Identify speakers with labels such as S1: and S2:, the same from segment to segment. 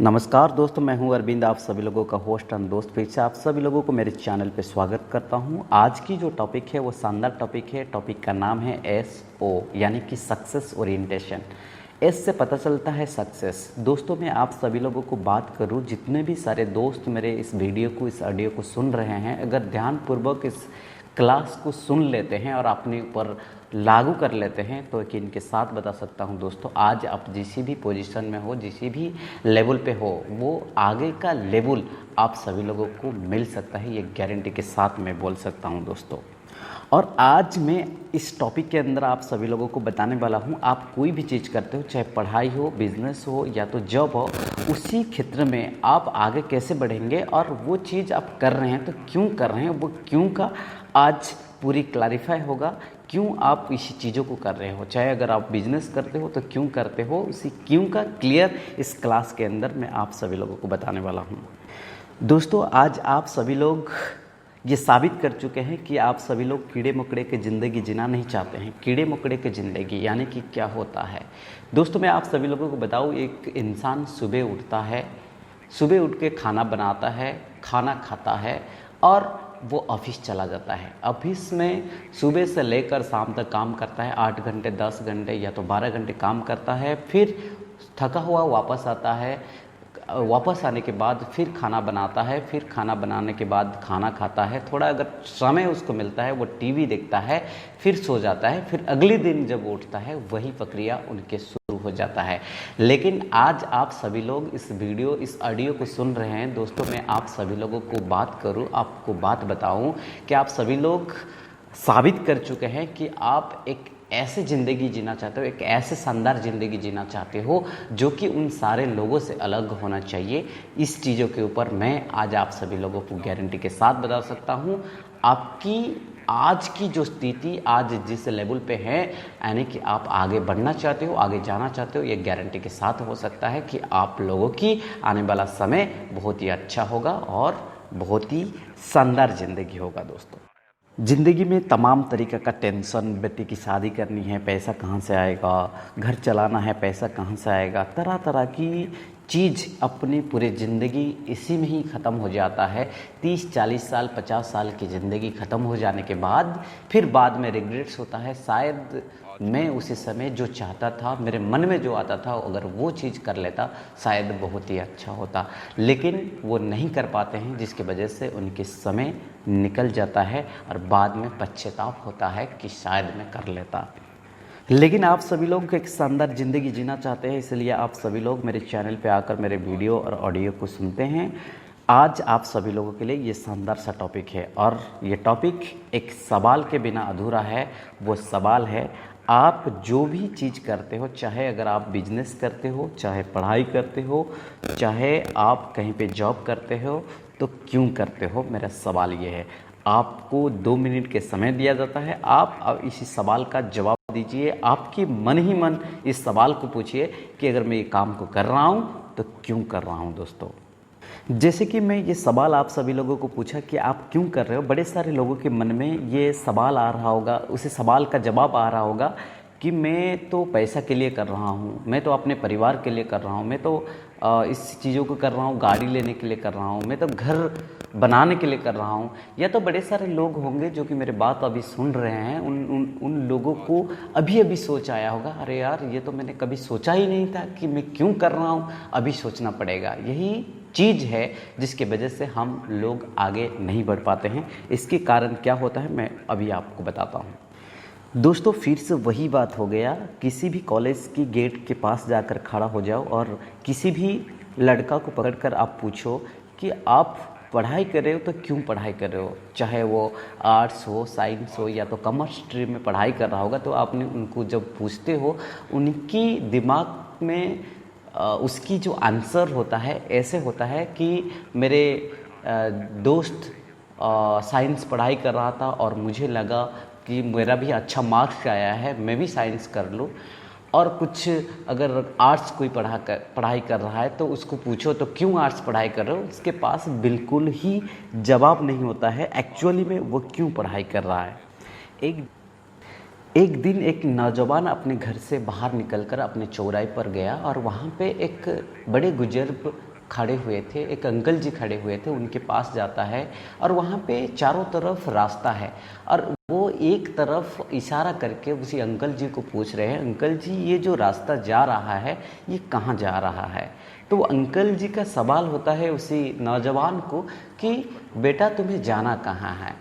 S1: नमस्कार दोस्तों, मैं हूं अरविंद, आप सभी लोगों का होस्ट एंड दोस्त। फिर से आप सभी लोगों को मेरे चैनल पे स्वागत करता हूं। आज की जो टॉपिक है वो शानदार टॉपिक है। टॉपिक का नाम है SO यानी कि सक्सेस ओरिएंटेशन। एस से पता चलता है सक्सेस। दोस्तों, मैं आप सभी लोगों को बात करूं, जितने भी सारे दोस्त मेरे इस वीडियो को, इस ऑडियो को सुन रहे हैं, अगर ध्यानपूर्वक इस क्लास को सुन लेते हैं और अपने ऊपर लागू कर लेते हैं तो यकीन के साथ बता सकता हूं दोस्तों, आज आप जिस भी पोजीशन में हो, जिस भी लेवल पे हो, वो आगे का लेवल आप सभी लोगों को मिल सकता है। ये गारंटी के साथ मैं बोल सकता हूं दोस्तों। और आज मैं इस टॉपिक के अंदर आप सभी लोगों को बताने वाला हूं, आप कोई भी चीज़ करते हो, चाहे पढ़ाई हो, बिजनेस हो या तो जॉब हो, उसी क्षेत्र में आप आगे कैसे बढ़ेंगे और वो चीज़ आप कर रहे हैं तो क्यों कर रहे हैं, वो क्यों का आज पूरी क्लैरिफाई होगा। क्यों आप इसी चीज़ों को कर रहे हो, चाहे अगर आप बिजनेस करते हो तो क्यों करते हो, उसी क्यों का क्लियर इस क्लास के अंदर मैं आप सभी लोगों को बताने वाला हूँ। दोस्तों, आज आप सभी लोग ये साबित कर चुके हैं कि आप सभी लोग कीड़े मकोड़े की ज़िंदगी जीना नहीं चाहते हैं। कीड़े मकोड़े की ज़िंदगी यानी कि क्या होता है दोस्तों, मैं आप सभी लोगों को बताऊँ। एक इंसान सुबह उठता है, सुबह उठ के खाना बनाता है, खाना खाता है और वो ऑफिस चला जाता है। ऑफिस में सुबह से लेकर शाम तक काम करता है, 8 घंटे, 10 घंटे या तो 12 घंटे काम करता है। फिर थका हुआ वापस आता है, वापस आने के बाद फिर खाना बनाता है, फिर खाना बनाने के बाद खाना खाता है, थोड़ा अगर समय उसको मिलता है वो टीवी देखता है, फिर सो जाता है। फिर अगले दिन जब उठता है वही प्रक्रिया उनके शुरू हो जाता है। लेकिन आज आप सभी लोग इस वीडियो, इस ऑडियो को सुन रहे हैं दोस्तों। मैं आप सभी लोगों को बात करूं, आपको बात बताऊं कि आप सभी लोग साबित कर चुके हैं कि आप एक ऐसे ज़िंदगी जीना चाहते हो, एक ऐसे शानदार ज़िंदगी जीना चाहते हो जो कि उन सारे लोगों से अलग होना चाहिए। इस चीज़ों के ऊपर मैं आज आप सभी लोगों को गारंटी के साथ बता सकता हूँ। आपकी आज की जो स्थिति, आज जिस लेवल पे है, यानी कि आप आगे बढ़ना चाहते हो, आगे जाना चाहते हो, ये गारंटी के साथ हो सकता है कि आप लोगों की आने वाला समय बहुत ही अच्छा होगा और बहुत ही शानदार ज़िंदगी होगा दोस्तों। ज़िंदगी में तमाम तरीक़े का टेंशन, बेटी की शादी करनी है, पैसा कहाँ से आएगा, घर चलाना है, पैसा कहाँ से आएगा, तरह तरह की चीज़ अपनी पूरी ज़िंदगी इसी में ही ख़त्म हो जाता है। 30, 40 साल, 50 साल की ज़िंदगी ख़त्म हो जाने के बाद फिर बाद में रिग्रेट्स होता है। शायद मैं उसी समय जो चाहता था, मेरे मन में जो आता था, अगर वो चीज़ कर लेता शायद बहुत ही अच्छा होता, लेकिन वो नहीं कर पाते हैं, जिसकी वजह से उनके समय निकल जाता है और बाद में पश्चाताप होता है कि शायद मैं कर लेता। लेकिन आप सभी लोग एक शानदार ज़िंदगी जीना चाहते हैं, इसलिए आप सभी लोग मेरे चैनल पे आकर मेरे वीडियो और ऑडियो को सुनते हैं। आज आप सभी लोगों के लिए ये शानदार सा टॉपिक है और ये टॉपिक एक सवाल के बिना अधूरा है। वो सवाल है, आप जो भी चीज़ करते हो, चाहे अगर आप बिजनेस करते हो, चाहे पढ़ाई करते हो, चाहे आप कहीं पे जॉब करते हो, तो क्यों करते हो। मेरा सवाल ये है, आपको 2 मिनट के समय दिया जाता है। आप अब इसी सवाल का जवाब दीजिए। आपकी मन ही मन इस सवाल को पूछिए कि अगर मैं ये काम को कर रहा हूँ तो क्यों कर रहा हूँ दोस्तों। जैसे कि मैं ये सवाल आप सभी लोगों को पूछा कि आप क्यों कर रहे हो, बड़े सारे लोगों के मन में ये सवाल आ रहा होगा, उसी सवाल का जवाब आ रहा होगा कि मैं तो पैसा के लिए कर रहा हूँ, मैं तो अपने परिवार के लिए कर रहा हूँ, मैं तो इस चीज़ों को कर रहा हूँ, गाड़ी लेने के लिए कर रहा हूँ, मैं तो घर बनाने के लिए कर रहा हूँ। या तो बड़े सारे लोग होंगे जो कि मेरे बात अभी सुन रहे हैं, उन लोगों को अभी अभी सोच आया होगा, अरे यार ये तो मैंने कभी सोचा ही नहीं था कि मैं क्यों कर रहा हूँ, अभी सोचना पड़ेगा। यही चीज़ है जिसकी वजह से हम लोग आगे नहीं बढ़ पाते हैं। इसके कारण क्या होता है मैं अभी आपको बताता हूँ दोस्तों। फिर से वही बात हो गया, किसी भी कॉलेज की गेट के पास जाकर खड़ा हो जाओ और किसी भी लड़का को पकड़कर आप पूछो कि आप पढ़ाई कर रहे हो तो क्यों पढ़ाई कर रहे हो, चाहे वो आर्ट्स हो, साइंस हो या तो कॉमर्स स्ट्रीम में पढ़ाई कर रहा होगा, तो आपने उनको जब पूछते हो, उनकी दिमाग में उसकी जो आंसर होता है ऐसे होता है कि मेरे दोस्त साइंस पढ़ाई कर रहा था और मुझे लगा कि मेरा भी अच्छा मार्क्स आया है, मैं भी साइंस कर लूँ। और कुछ अगर आर्ट्स कोई पढ़ाई कर रहा है तो उसको पूछो तो क्यों आर्ट्स पढ़ाई कर रहे हो, उसके पास बिल्कुल ही जवाब नहीं होता है एक्चुअली में वो क्यों पढ़ाई कर रहा है। एक दिन एक नौजवान अपने घर से बाहर निकलकर अपने चौराहे पर गया और वहाँ पे एक बड़े बुजुर्ग खड़े हुए थे, एक अंकल जी खड़े हुए थे, उनके पास जाता है और वहाँ पे चारों तरफ रास्ता है और वो एक तरफ इशारा करके उसी अंकल जी को पूछ रहे हैं, अंकल जी ये जो रास्ता जा रहा है ये कहाँ जा रहा है। तो वो अंकल जी का सवाल होता है उसी नौजवान को कि बेटा तुम्हें जाना कहाँ है।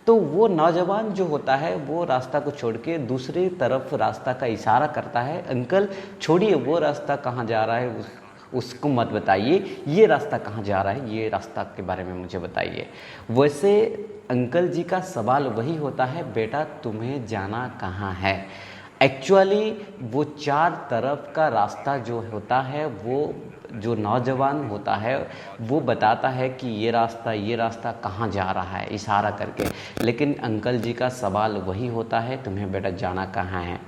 S1: तो वो नौजवान जो होता है वो रास्ता को छोड़ के दूसरी तरफ रास्ता का इशारा करता है, अंकल छोड़िए वो रास्ता कहाँ जा रहा है उसको मत बताइए, ये रास्ता कहाँ जा रहा है ये रास्ता के बारे में मुझे बताइए। वैसे अंकल जी का सवाल वही होता है, बेटा तुम्हें जाना कहाँ है। एक्चुअली वो चार तरफ का रास्ता जो होता है वो जो नौजवान होता है वो बताता है कि ये रास्ता कहाँ जा रहा है इशारा करके, लेकिन अंकल जी का सवाल वही होता है, तुम्हें बेटा जाना कहाँ है।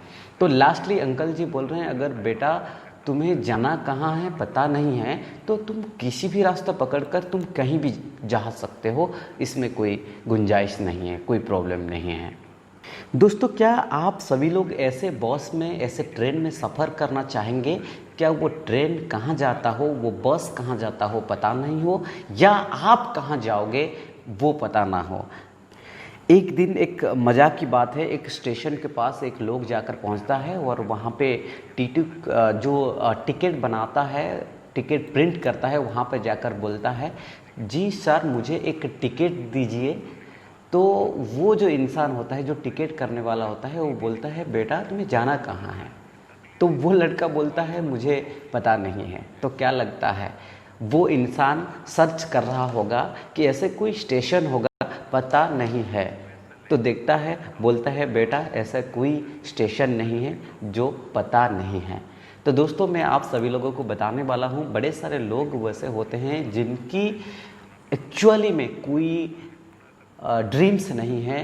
S1: तो लास्टली अंकल जी बोल रहे हैं, अगर बेटा तुम्हें जाना कहाँ है पता नहीं है तो तुम किसी भी रास्ता पकड़कर तुम कहीं भी जा सकते हो, इसमें कोई गुंजाइश नहीं है, कोई प्रॉब्लम नहीं है। दोस्तों क्या आप सभी लोग ऐसे बस में, ऐसे ट्रेन में सफ़र करना चाहेंगे? क्या वो ट्रेन कहाँ जाता हो, वो बस कहाँ जाता हो पता नहीं हो, या आप कहाँ जाओगे वो पता ना हो। एक दिन एक मजाक की बात है, एक स्टेशन के पास एक लोग जाकर पहुंचता है और वहाँ पे टीटी जो टिकट बनाता है, टिकट प्रिंट करता है, वहाँ पे जाकर बोलता है, जी सर मुझे एक टिकट दीजिए। तो वो जो इंसान होता है, जो टिकट करने वाला होता है, वो बोलता है, बेटा तुम्हें जाना कहाँ है। तो वो लड़का बोलता है, मुझे पता नहीं है। तो क्या लगता है, वो इंसान सर्च कर रहा होगा कि ऐसे कोई स्टेशन होगा, पता नहीं है। तो देखता है, बोलता है, बेटा ऐसा कोई स्टेशन नहीं है जो पता नहीं है। तो दोस्तों मैं आप सभी लोगों को बताने वाला हूँ, बड़े सारे लोग वैसे होते हैं जिनकी एक्चुअली में कोई ड्रीम्स नहीं है,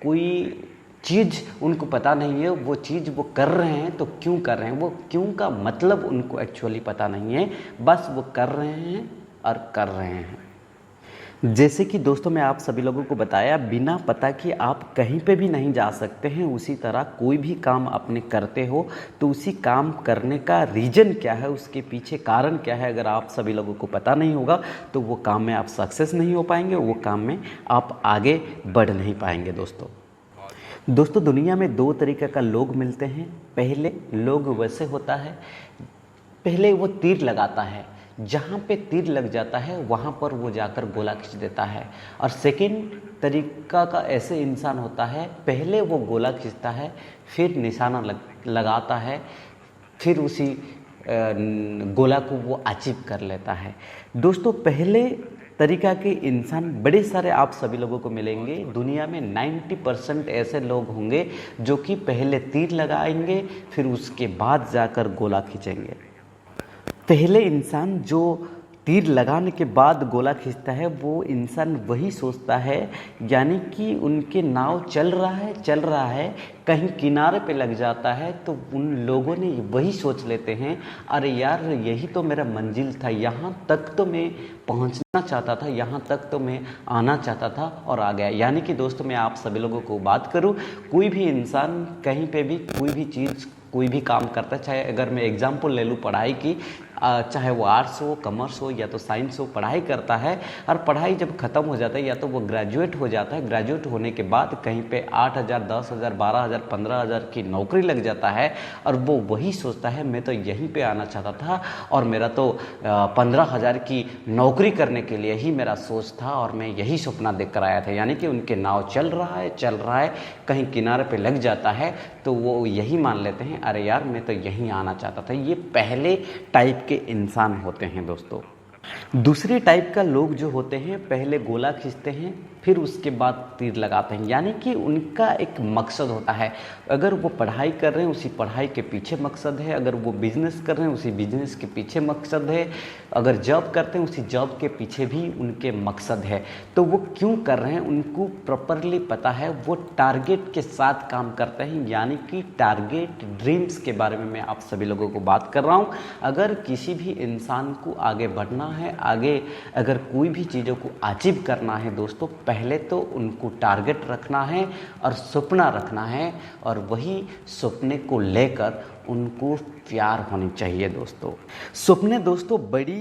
S1: कोई चीज़ उनको पता नहीं है, वो चीज़ वो कर रहे हैं तो क्यों कर रहे हैं, वो क्यों का मतलब उनको एक्चुअली पता नहीं है, बस वो कर रहे हैं और कर रहे हैं। जैसे कि दोस्तों मैं आप सभी लोगों को बताया, बिना पता कि आप कहीं पे भी नहीं जा सकते हैं, उसी तरह कोई भी काम अपने करते हो तो उसी काम करने का रीज़न क्या है, उसके पीछे कारण क्या है, अगर आप सभी लोगों को पता नहीं होगा तो वो काम में आप सक्सेस नहीं हो पाएंगे, वो काम में आप आगे बढ़ नहीं पाएंगे। दोस्तों दुनिया में दो तरीके का लोग मिलते हैं। पहले लोग वैसे होता है, पहले वो तीर लगाता है, जहाँ पे तीर लग जाता है वहाँ पर वो जाकर गोला खींच देता है। और सेकंड तरीका का ऐसे इंसान होता है, पहले वो गोला खींचता है, फिर निशाना लगाता है, फिर उसी गोला को वो अचीव कर लेता है। दोस्तों पहले तरीका के इंसान बड़े सारे आप सभी लोगों को मिलेंगे। दुनिया में 90% ऐसे लोग होंगे जो कि पहले तीर लगाएंगे, फिर उसके बाद जाकर गोला खींचेंगे। पहले इंसान जो तीर लगाने के बाद गोला खींचता है, वो इंसान वही सोचता है, यानी कि उनके नाव चल रहा है, कहीं किनारे पे लग जाता है तो उन लोगों ने वही सोच लेते हैं, अरे यार यही तो मेरा मंजिल था, यहाँ तक तो मैं पहुँचना चाहता था, यहाँ तक तो मैं आना चाहता था और आ गया। यानी कि दोस्तों मैं आप सभी लोगों को बात करूँ, कोई भी इंसान कहीं पे भी कोई भी चीज़ कोई भी काम करता है, चाहे अगर मैं एग्जाम्पल ले लूँ पढ़ाई की, चाहे वो आर्ट्स हो, कॉमर्स हो या तो साइंस हो, पढ़ाई करता है और पढ़ाई जब ख़त्म हो जाता है या तो वो ग्रेजुएट हो जाता है, ग्रेजुएट होने के बाद कहीं पे 8,000, 10,000, 12,000, 15,000 की नौकरी लग जाता है और वो वही सोचता है, मैं तो यहीं पे आना चाहता था और मेरा तो 15,000 की नौकरी करने के लिए ही मेरा सोच था और मैं यही सपना देख कर आया था। यानी कि उनके नाव चल रहा है, कहीं किनारे पे लग जाता है तो वो यही मान लेते हैं, अरे यार मैं तो यहीं आना चाहता था। ये पहले टाइप के इंसान होते हैं। दोस्तों दूसरे टाइप का लोग जो होते हैं, पहले गोला खींचते हैं फिर उसके बाद तीर लगाते हैं, यानी कि उनका एक मकसद होता है। अगर वो पढ़ाई कर रहे हैं उसी पढ़ाई के पीछे मकसद है, अगर वो बिजनेस कर रहे हैं उसी बिजनेस के पीछे मकसद है, अगर जॉब करते हैं उसी जॉब के पीछे भी उनके मकसद है। तो वो क्यों कर रहे हैं उनको प्रॉपरली पता है, वो टारगेट के साथ काम करते हैं, यानी कि टारगेट ड्रीम्स के बारे में मैं आप सभी लोगों को बात कर रहा हूँ। अगर किसी भी इंसान को आगे बढ़ना है, आगे अगर कोई भी चीज़ों को अचीव करना है दोस्तों, पहले तो उनको टारगेट रखना है और सपना रखना है, और वही सपने को लेकर उनको प्यार होनी चाहिए। दोस्तों सपने दोस्तों बड़ी